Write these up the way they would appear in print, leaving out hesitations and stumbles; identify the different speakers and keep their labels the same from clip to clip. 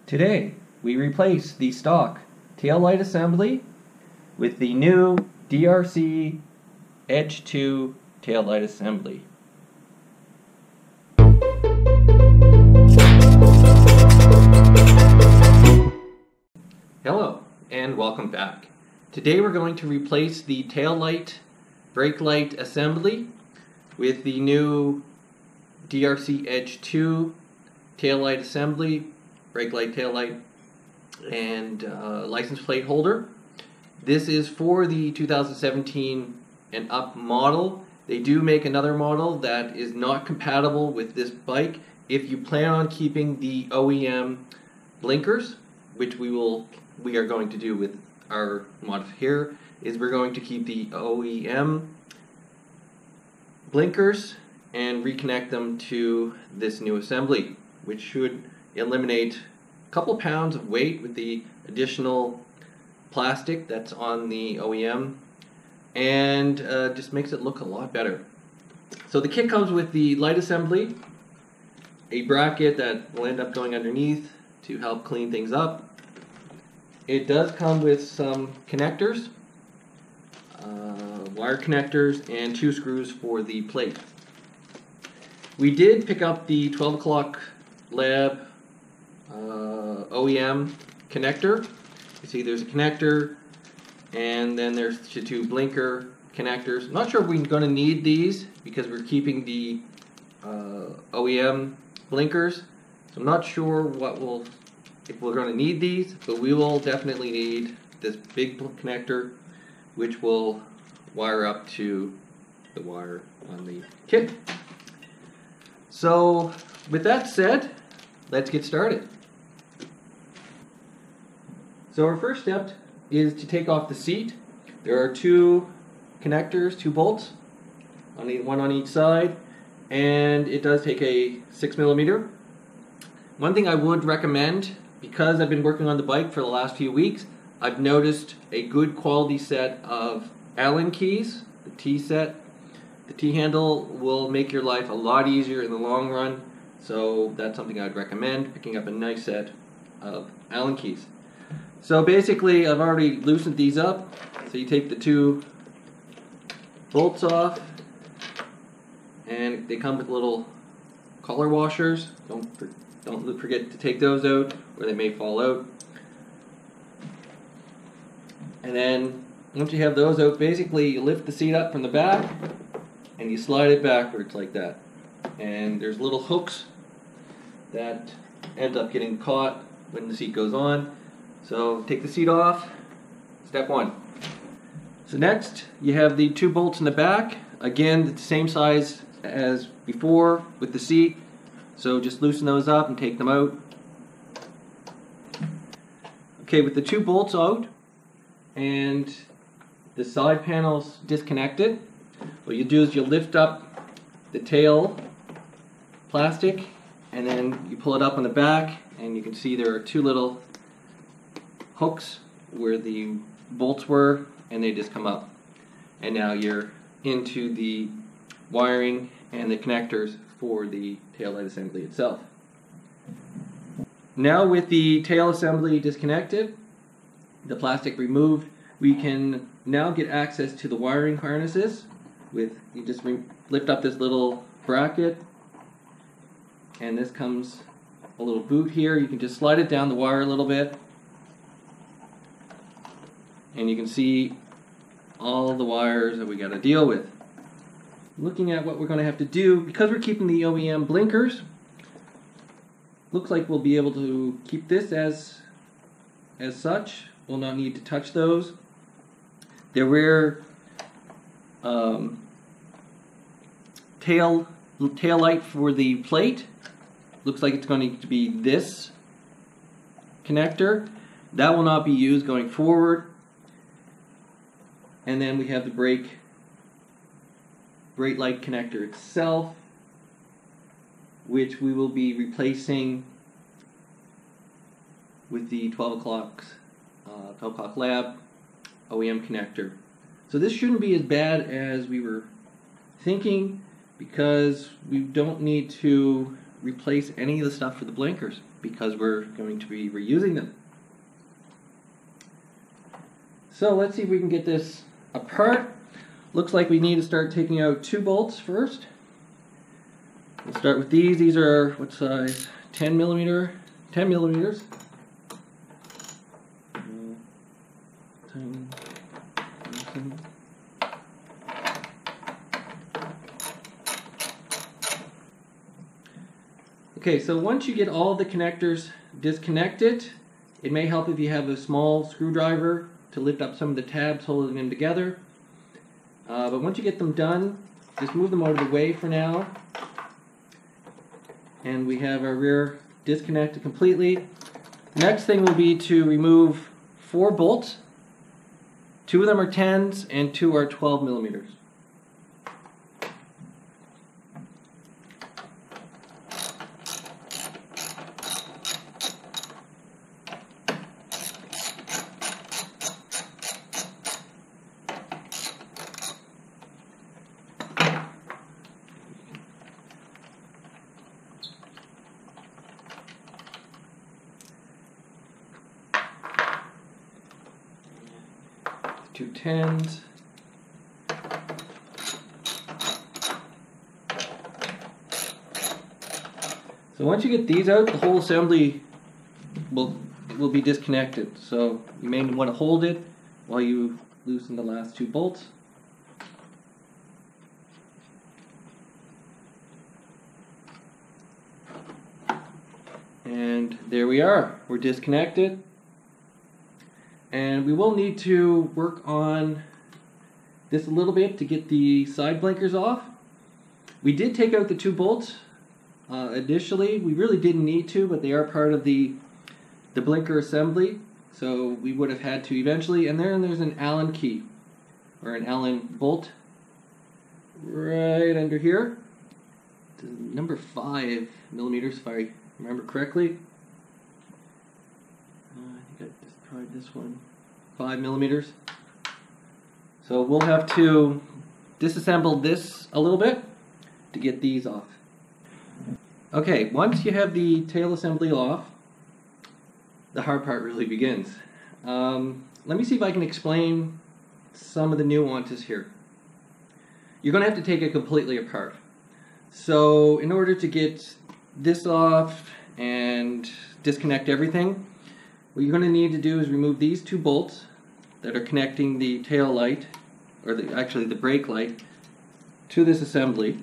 Speaker 1: Today, we replace the stock taillight assembly with the new DRC Edge 2 taillight assembly. Hello, and welcome back. Today we're going to replace the taillight brake light assembly with the new DRC Edge 2 taillight assembly, brake light, taillight, and license plate holder. This is for the 2017 and up model. They do make another model that is not compatible with this bike. If you plan on keeping the OEM blinkers, which we are going to do with our mod here, is we're going to keep the OEM blinkers and reconnect them to this new assembly, which should eliminate a couple pounds of weight with the additional plastic that's on the OEM, and just makes it look a lot better. So the kit comes with the light assembly, a bracket that will end up going underneath to help clean things up. It does come with some connectors, wire connectors, and 2 screws for the plate. We did pick up the 12 o'clock lab OEM connector. You see there's a connector, and then there's the 2 blinker connectors. I'm not sure if we're going to need these because we're keeping the OEM blinkers. So I'm not sure if we're going to need these, but we will definitely need this big connector, which will wire up to the wire on the kit. So with that said, let's get started. So our first step is to take off the seat. There are 2 connectors, 2 bolts, one on each side, and it does take a 6mm. One thing I would recommend, because I've been working on the bike for the last few weeks, I've noticed a good quality set of Allen keys, the T set. The T-handle will make your life a lot easier in the long run, so that's something I'd recommend, picking up a nice set of Allen keys. So basically, I've already loosened these up. So you take the 2 bolts off, and they come with little collar washers. Don't forget to take those out, or they may fall out. And then once you have those out, basically you lift the seat up from the back and you slide it backwards like that. And there's little hooks that end up getting caught when the seat goes on. So take the seat off, step 1. So next you have the 2 bolts in the back, again the same size as before with the seat, so just loosen those up and take them out. Okay, with the 2 bolts out and the side panels disconnected, what you do is you lift up the tail plastic and then you pull it up on the back, and you can see there are 2 little hooks where the bolts were, and they just come up. And now you're into the wiring and the connectors for the taillight assembly itself. Now with the tail assembly disconnected, the plastic removed, we can now get access to the wiring harnesses. You just lift up this little bracket, and this comes a little boot here. You can just slide it down the wire a little bit, and you can see all the wires that we got to deal with. Looking at what we're going to have to do, because we're keeping the OEM blinkers, looks like we'll be able to keep this as such. We'll not need to touch those. The rear tail light for the plate looks like it's going to be this connector. That will not be used going forward. And then we have the brake light connector itself, which we will be replacing with the 12 o'clock lab OEM connector. So this shouldn't be as bad as we were thinking, because we don't need to replace any of the stuff for the blinkers because we're going to be reusing them. So let's see if we can get this apart. Looks like we need to start taking out 2 bolts first. We'll start with these. These are what size? 10 millimeters. Okay, so once you get all the connectors disconnected, it may help if you have a small screwdriver to lift up some of the tabs holding them together. But once you get them done, just move them out of the way for now. And we have our rear disconnected completely. The next thing will be to remove 4 bolts. 2 of them are 10s and 2 are 12 millimeters. Two 10s. So once you get these out, the whole assembly will be disconnected. So you may want to hold it while you loosen the last 2 bolts. And there we are. We're disconnected. And we will need to work on this a little bit to get the side blinkers off. We did take out the 2 bolts initially. We really didn't need to, but they are part of the blinker assembly, so we would have had to eventually. And there's an Allen key, or an Allen bolt, right under here. Number 5 millimeters, if I remember correctly. I think I just tried this one. 5 millimeters. So we'll have to disassemble this a little bit to get these off. Okay, once you have the tail assembly off, the hard part really begins. Let me see if I can explain some of the nuances here. You're going to have to take it completely apart. So in order to get this off and disconnect everything, what you're going to need to do is remove these 2 bolts that are connecting the tail light, or actually the brake light, to this assembly.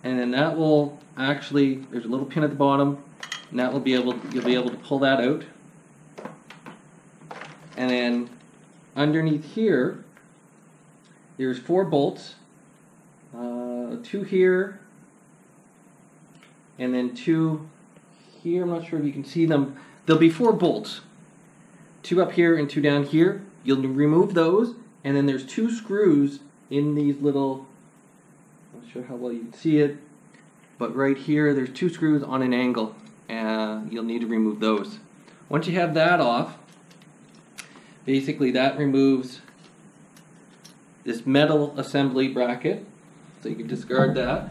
Speaker 1: And then that will actually, there's a little pin at the bottom, and that will you'll be able to pull that out. And then underneath here, there's 4 bolts, 2 here, and then 2 here. I'm not sure if you can see them. There'll be 4 bolts, 2 up here and 2 down here. You'll remove those, and then there's 2 screws in these little, I'm not sure how well you can see it, but right here there's 2 screws on an angle, and you'll need to remove those. Once you have that off, basically that removes this metal assembly bracket, so you can discard that.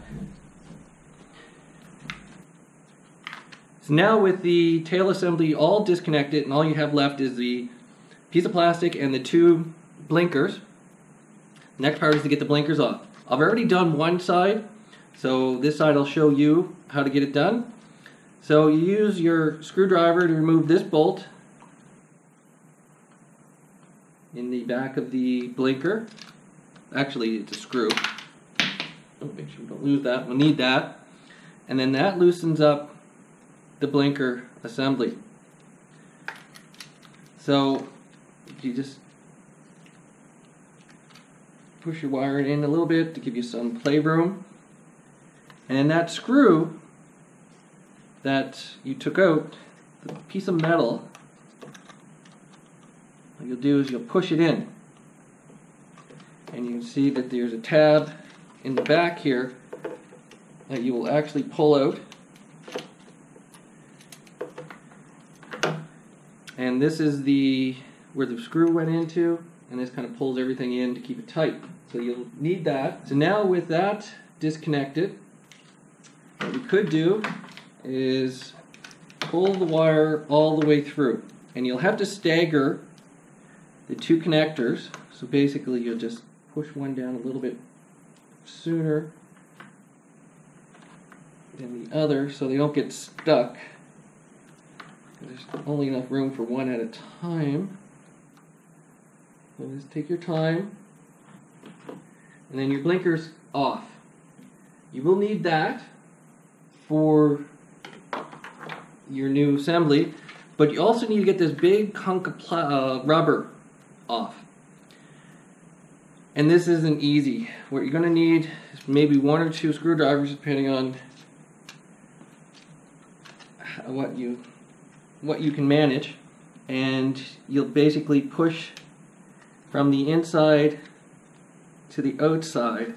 Speaker 1: So now with the tail assembly all disconnected, and all you have left is the piece of plastic and the 2 blinkers. Next part is to get the blinkers off. I've already done one side, so this side I'll show you how to get it done. So you use your screwdriver to remove this bolt in the back of the blinker. Actually, it's a screw. Oh, make sure we don't lose that. We'll need that. And then that loosens up the blinker assembly. So you just push your wire in a little bit to give you some playroom. And then that screw that you took out, the piece of metal, what you'll do is you'll push it in. And you can see that there's a tab in the back here that you will actually pull out. And this is where the screw went into, and this kind of pulls everything in to keep it tight. So you'll need that. So now with that disconnected, what we could do is pull the wire all the way through. And you'll have to stagger the two connectors. So basically you'll just push one down a little bit sooner than the other so they don't get stuck. There's only enough room for one at a time. So just take your time. And then your blinker's off. You will need that for your new assembly, but you also need to get this big hunk of rubber off. And this isn't easy. What you're going to need is maybe 1 or 2 screwdrivers, depending on what you can manage. And you'll basically push from the inside to the outside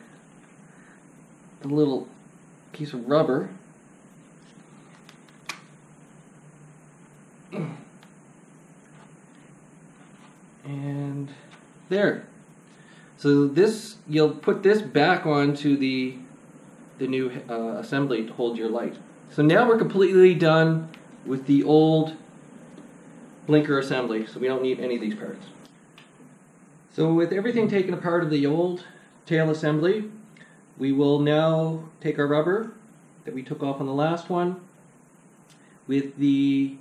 Speaker 1: a little piece of rubber. And there. So this, you'll put this back onto the new assembly to hold your light. So now we're completely done with the old blinker assembly, so we don't need any of these parts. So with everything taken apart of the old tail assembly, we will now take our rubber that we took off on the last one with the,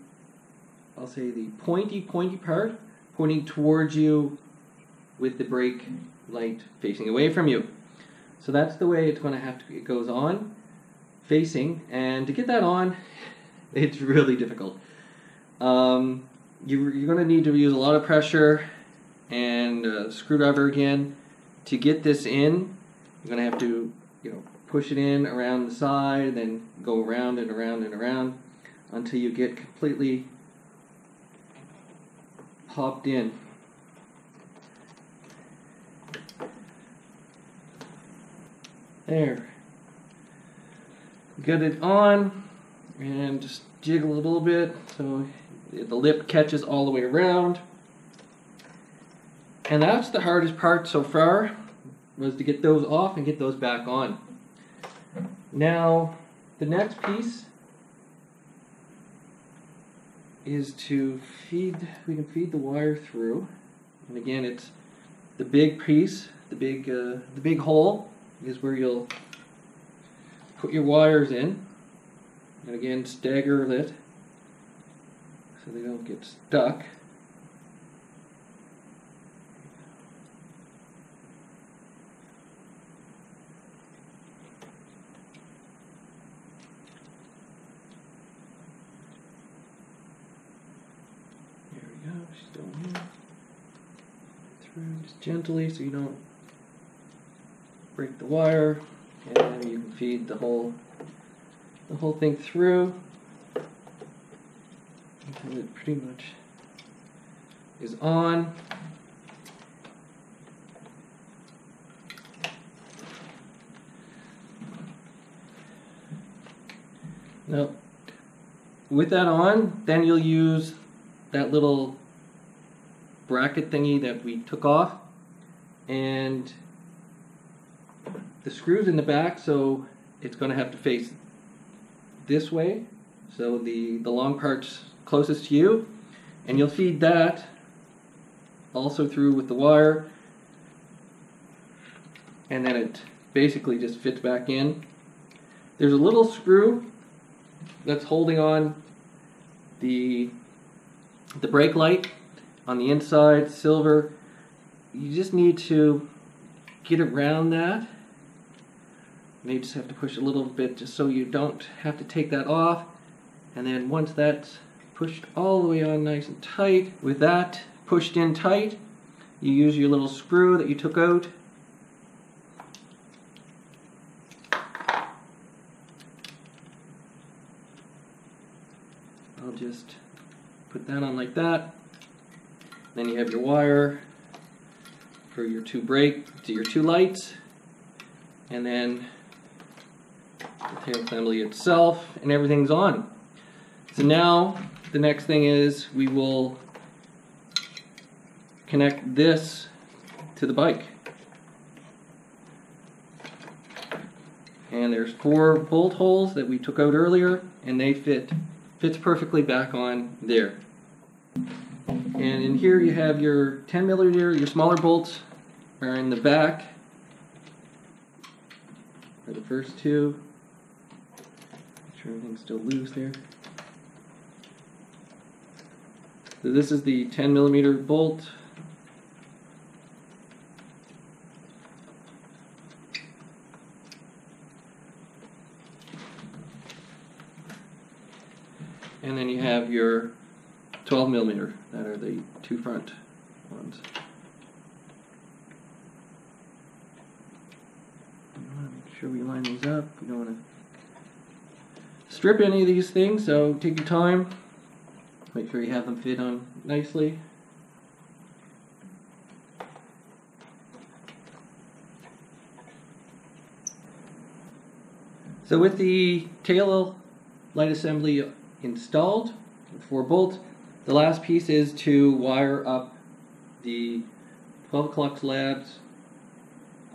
Speaker 1: I'll say the pointy part pointing towards you with the brake light facing away from you. So that's the way it's going to have to, it goes on facing, and to get that on, it's really difficult. You're going to need to use a lot of pressure and a screwdriver again to get this in. You're going to have to, push it in around the side, then go around and around and around until you get completely popped in. There. Get it on and just jiggle it a little bit so the lip catches all the way around. And that's the hardest part so far, was to get those off and get those back on. Now, the next piece is to we can feed the wire through. And again, it's the big piece, the big hole is where you'll put your wires in. And again, stagger it so they don't get stuck. There we go, still here. Through just gently so you don't break the wire, and you can feed the whole thing through until it pretty much is on. Now, with that on, then you'll use that little bracket thingy that we took off, and the screws in the back, so it's going to have to face this way, so the long part's closest to you, and you'll feed that also through with the wire, and then it basically just fits back in. There's a little screw that's holding on the brake light on the inside, silver. You just need to get around that. You may just have to push a little bit just so you don't have to take that off. And then once that's pushed all the way on nice and tight, with that pushed in tight, you use your little screw that you took out. I'll just put that on like that. Then you have your wire for your two lights, and then the tail assembly itself, and everything's on. So now the next thing is we will connect this to the bike. and there's 4 bolt holes that we took out earlier, and they fits perfectly back on there. And in here you have your 10mm, your smaller bolts are in the back for the first 2. Make sure everything's still loose there. So this is the 10mm bolt. And then you have your 12mm, that are the 2 front ones. We want to make sure we line these up. We don't want to strip any of these things, so take your time. Make sure you have them fit on nicely. So with the tail light assembly installed, 4 bolts, the last piece is to wire up the 12 o'clock Labs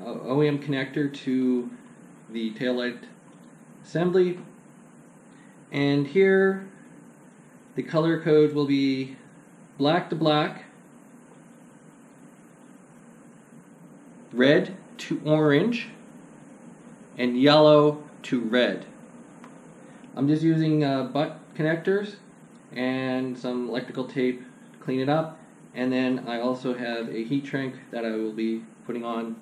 Speaker 1: OEM connector to the taillight assembly. And here the color code will be black to black, red to orange, and yellow to red. I'm just using butt connectors and some electrical tape to clean it up, and then I also have a heat shrink that I will be putting on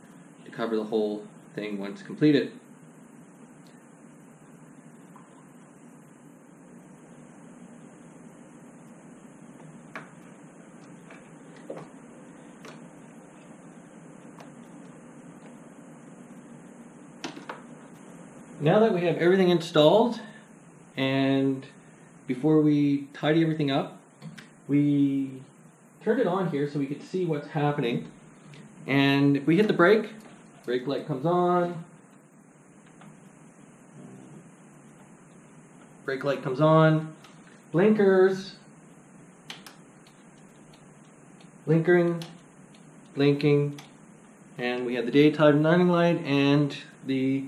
Speaker 1: to cover the whole thing once completed. Now that we have everything installed, and before we tidy everything up, we turned it on here so we could see what's happening. And if we hit the brake light comes on, brake light comes on, blinkers, blinking, and we have the daytime running light and the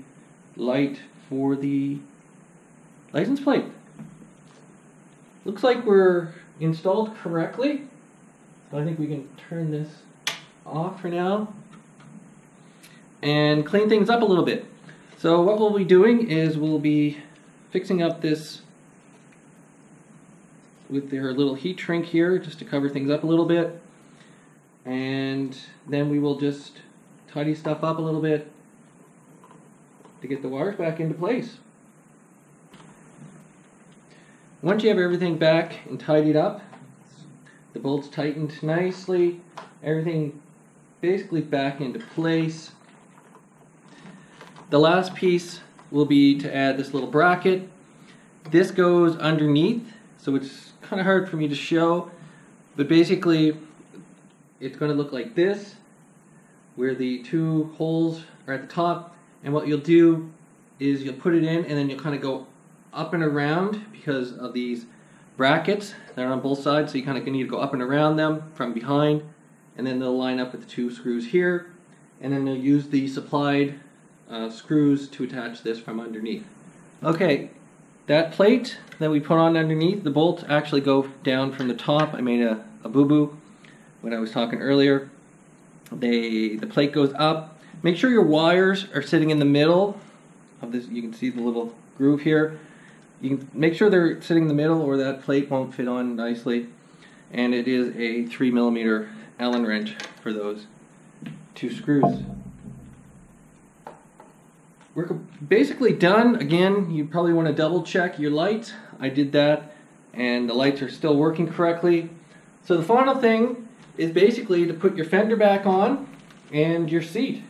Speaker 1: light for the license plate. Looks like we're installed correctly, so I think we can turn this off for now and clean things up a little bit. So what we'll be doing is we'll be fixing up this with their little heat shrink here just to cover things up a little bit, and then we will just tidy stuff up a little bit to get the wires back into place. Once you have everything back and tidied up, the bolts tightened nicely, everything basically back into place, the last piece will be to add this little bracket. This goes underneath, so it's kind of hard for me to show, but basically it's going to look like this, where the 2 holes are at the top. And what you'll do is you'll put it in, and then you'll kind of go up and around because of these brackets that are on both sides, so you kind of need to go up and around them from behind, and then they'll line up with the 2 screws here, and then they'll use the supplied screws to attach this from underneath. Okay, that plate that we put on underneath, the bolts actually go down from the top. I made a boo-boo when I was talking earlier. The plate goes up. Make sure your wires are sitting in the middle of this. You can see the little groove here. You can make sure they're sitting in the middle, or that plate won't fit on nicely. And it is a 3mm Allen wrench for those 2 screws. We're basically done. Again, you probably want to double check your lights. I did that, and the lights are still working correctly. So the final thing is basically to put your fender back on and your seat.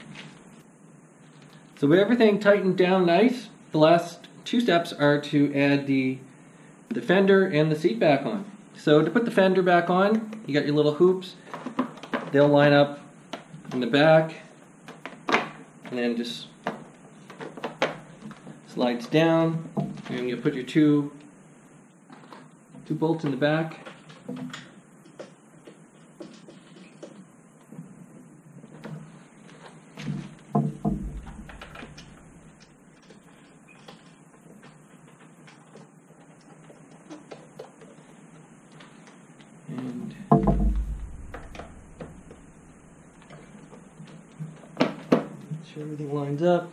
Speaker 1: So with everything tightened down nice, the last 2 steps are to add the fender and the seat back on. So to put the fender back on, you got your little hoops. They'll line up in the back, and then just slides down, and you put your two bolts in the back. And make sure everything lines up.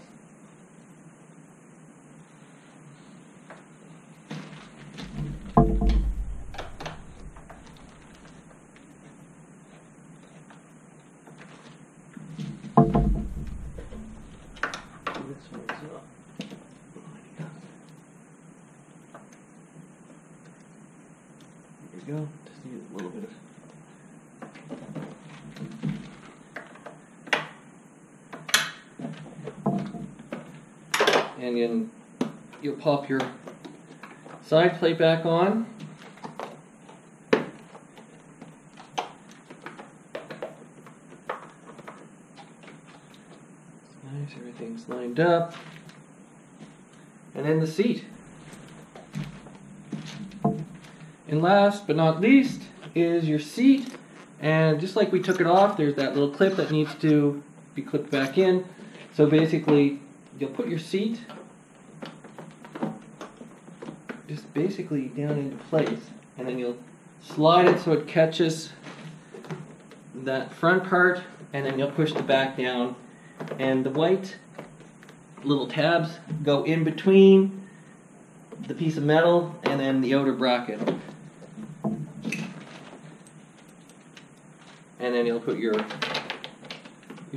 Speaker 1: There we go. Just need a little bit of. And then you'll pop your side plate back on. Nice, everything's lined up. And then the seat. And last but not least is your seat. And just like we took it off, there's that little clip that needs to be clipped back in. So basically, you'll put your seat just basically down into place, and then you'll slide it so it catches that front part, and then you'll push the back down, and the white little tabs go in between the piece of metal and then the outer bracket. And then you'll put your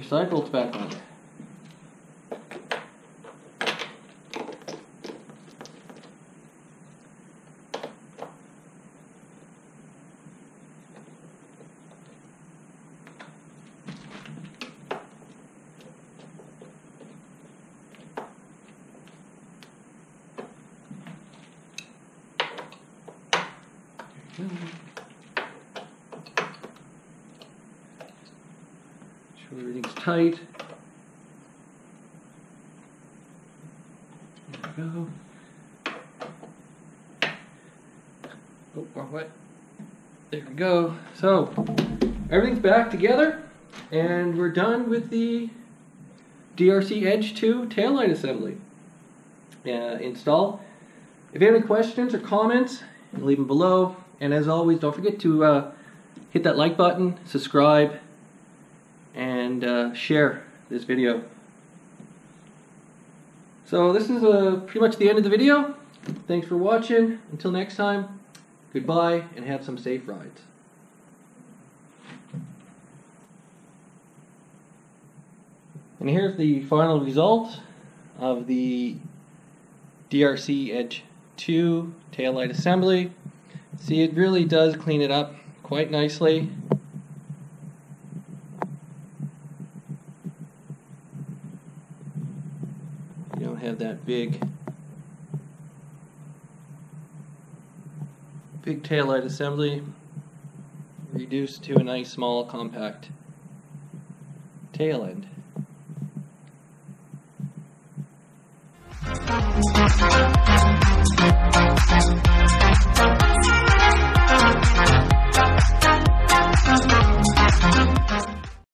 Speaker 1: side bolts back on. Sure everything's tight. There we go. Oh, wrong way. There we go. So everything's back together, and we're done with the DRC Edge 2 taillight assembly install. If you have any questions or comments, leave them below. And as always, don't forget to hit that like button, subscribe, and share this video. So this is pretty much the end of the video. Thanks for watching. Until next time, goodbye and have some safe rides. And here's the final result of the DRC Edge 2 taillight assembly. See, it really does clean it up quite nicely. You don't have that big taillight assembly, reduced to a nice small compact tail end.